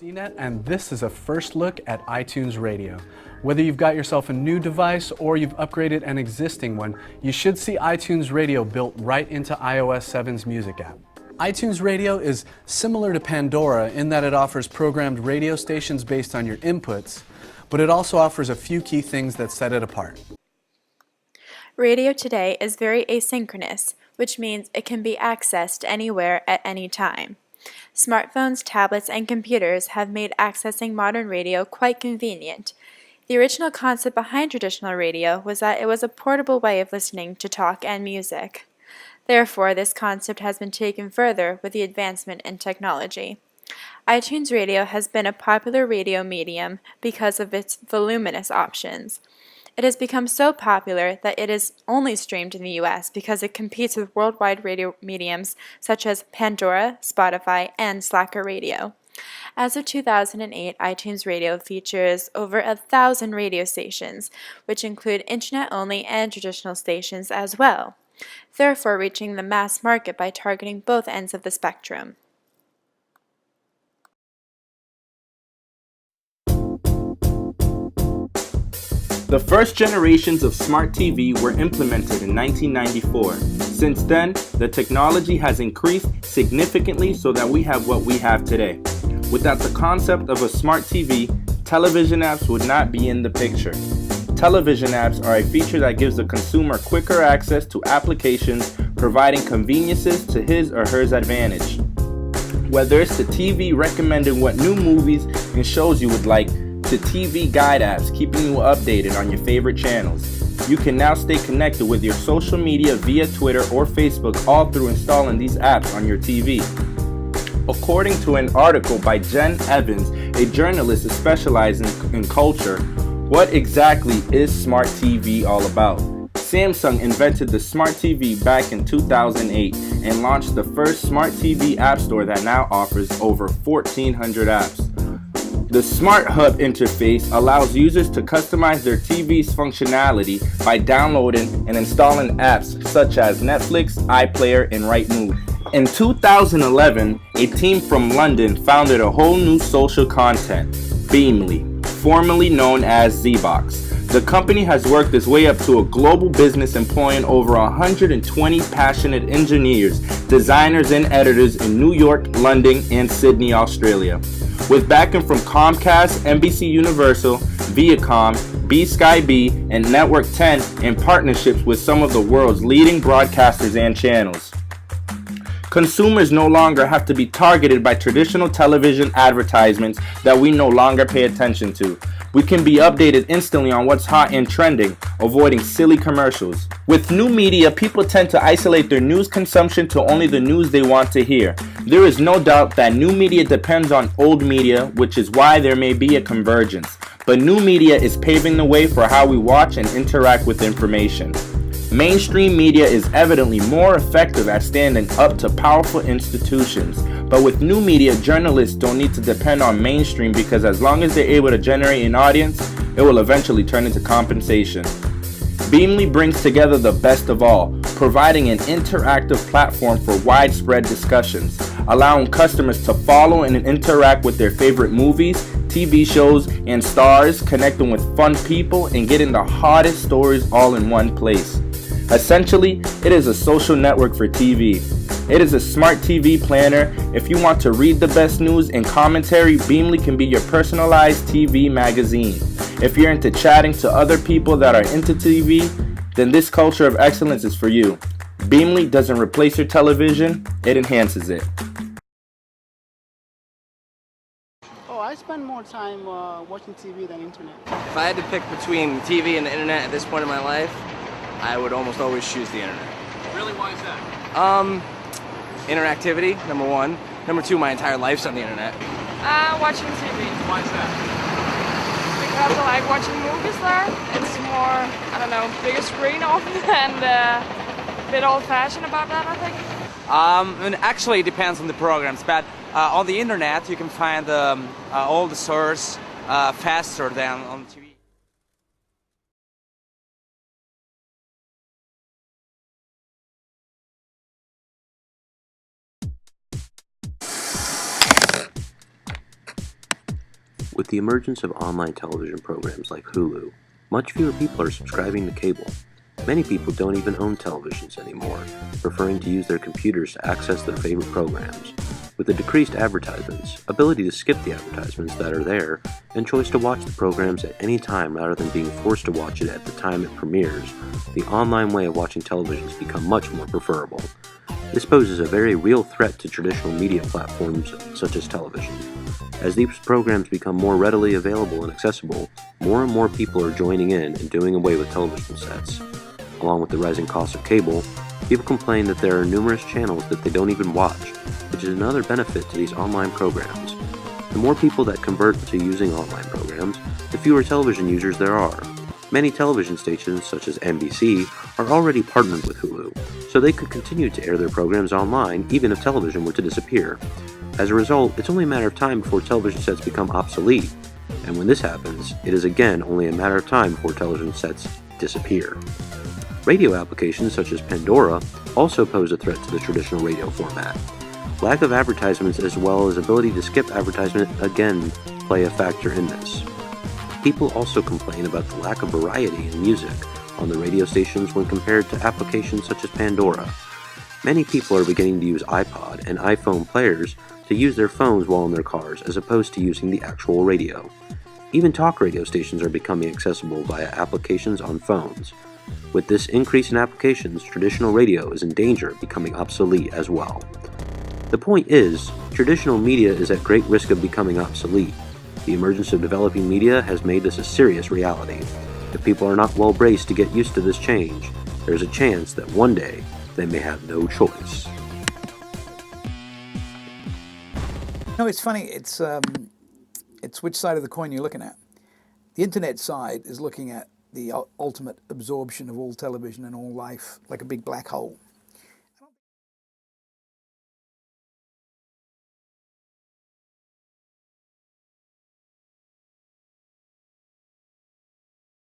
CNET, and this is a first look at iTunes Radio. Whether you've got yourself a new device or you've upgraded an existing one, you should see iTunes Radio built right into iOS 7's music app. iTunes Radio is similar to Pandora in that it offers programmed radio stations based on your inputs, but it also offers a few key things that set it apart. Radio today is very asynchronous, which means it can be accessed anywhere at any time. Smartphones, tablets, and computers have made accessing modern radio quite convenient. The original concept behind traditional radio was that it was a portable way of listening to talk and music. Therefore, this concept has been taken further with the advancement in technology. iTunes Radio has been a popular radio medium because of its voluminous options. It has become so popular that it is only streamed in the US because it competes with worldwide radio mediums such as Pandora, Spotify, and Slacker Radio. As of 2008, iTunes Radio features over 1,000 radio stations, which include internet-only and traditional stations as well, therefore reaching the mass market by targeting both ends of the spectrum. The first generations of smart TV were implemented in 1994. Since then, the technology has increased significantly so that we have what we have today. Without the concept of a smart TV, television apps would not be in the picture. Television apps are a feature that gives the consumer quicker access to applications, providing conveniences to his or her advantage. Whether it's the TV recommending what new movies and shows you would like, to TV guide apps keeping you updated on your favorite channels. You can now stay connected with your social media via Twitter or Facebook, all through installing these apps on your TV. According to an article by Jen Evans, a journalist who specializes in culture, what exactly is smart TV all about? Samsung invented the smart TV back in 2008 and launched the first smart TV app store that now offers over 1,400 apps. The Smart Hub interface allows users to customize their TV's functionality by downloading and installing apps such as Netflix, iPlayer, and Rightmove. In 2011, a team from London founded a whole new social content, Beamly, formerly known as Zbox. The company has worked its way up to a global business employing over 120 passionate engineers, designers, and editors in New York, London, and Sydney, Australia. With backing from Comcast, NBC Universal, Viacom, B-Sky B, and Network 10 in partnerships with some of the world's leading broadcasters and channels. Consumers no longer have to be targeted by traditional television advertisements that we no longer pay attention to. We can be updated instantly on what's hot and trending, avoiding silly commercials. With new media, people tend to isolate their news consumption to only the news they want to hear. There is no doubt that new media depends on old media, which is why there may be a convergence. But new media is paving the way for how we watch and interact with information. Mainstream media is evidently more effective at standing up to powerful institutions. But with new media, journalists don't need to depend on mainstream because as long as they're able to generate an audience, it will eventually turn into compensation. Beamly brings together the best of all, providing an interactive platform for widespread discussions, allowing customers to follow and interact with their favorite movies, TV shows, and stars, connecting with fun people, and getting the hottest stories all in one place. Essentially, it is a social network for TV. It is a smart TV planner. If you want to read the best news and commentary, Beamly can be your personalized TV magazine. If you're into chatting to other people that are into TV, then this culture of excellence is for you. Beamly doesn't replace your television, it enhances it. I spend more time watching TV than internet. If I had to pick between TV and the internet at this point in my life, I would almost always choose the internet. Really, why is that? Interactivity, number one. Number two, my entire life's on the internet. Watching TV. Why is that? Because I like watching movies there. It's more, I don't know, bigger screen often and a bit old-fashioned about that, I think. And actually, it depends on the programs, but on the internet you can find all the source faster than on TV. With the emergence of online television programs like Hulu, much fewer people are subscribing to cable. Many people don't even own televisions anymore, preferring to use their computers to access their favorite programs. With the decreased advertisements, ability to skip the advertisements that are there, and choice to watch the programs at any time rather than being forced to watch it at the time it premieres, the online way of watching television has become much more preferable. This poses a very real threat to traditional media platforms such as television. As these programs become more readily available and accessible, more and more people are joining in and doing away with television sets. Along with the rising cost of cable, people complain that there are numerous channels that they don't even watch, which is another benefit to these online programs. The more people that convert to using online programs, the fewer television users there are. Many television stations, such as NBC, are already partnered with Hulu, so they could continue to air their programs online even if television were to disappear. As a result, it's only a matter of time before television sets become obsolete, and when this happens, it is again only a matter of time before television sets disappear. Radio applications such as Pandora also pose a threat to the traditional radio format. Lack of advertisements as well as ability to skip advertisement again play a factor in this. People also complain about the lack of variety in music on the radio stations when compared to applications such as Pandora. Many people are beginning to use iPod and iPhone players to use their phones while in their cars as opposed to using the actual radio. Even talk radio stations are becoming accessible via applications on phones. With this increase in applications, traditional radio is in danger of becoming obsolete as well. The point is, traditional media is at great risk of becoming obsolete. The emergence of developing media has made this a serious reality. If people are not well braced to get used to this change, there's a chance that one day they may have no choice. No, it's funny. It's which side of the coin you're looking at. The internet side is looking at the ultimate absorption of all television and all life, like a big black hole.